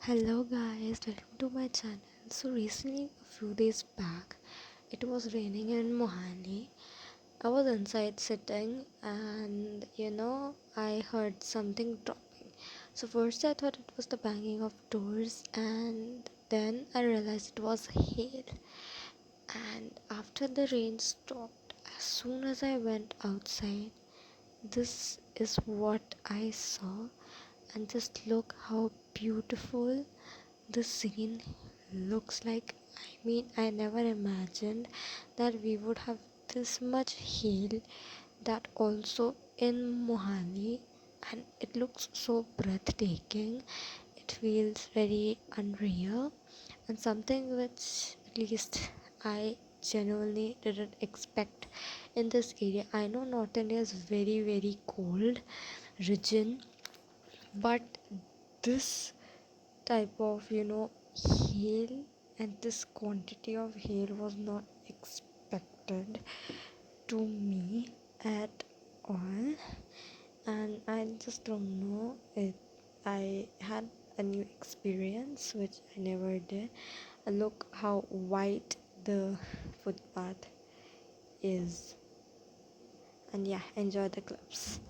Hello guys, welcome to my channel. So recently, a few days back, it was raining in Mohali. I was inside sitting and I heard something dropping. So first I thought it was the banging of doors, and then I realized it was hail. And after the rain stopped, as soon as I went outside, this is what I saw. And just look how beautiful the scene looks like. I never imagined that we would have this much hail, that also in Mohali, and it looks so breathtaking. It feels very unreal, and something which at least I genuinely didn't expect in this area. I know North India is very, very cold region, but this type of hail and this quantity of hail was not expected to me at all. And I just don't know it. I had a new experience which I never did. And look how white the footpath is. And yeah, enjoy the clips.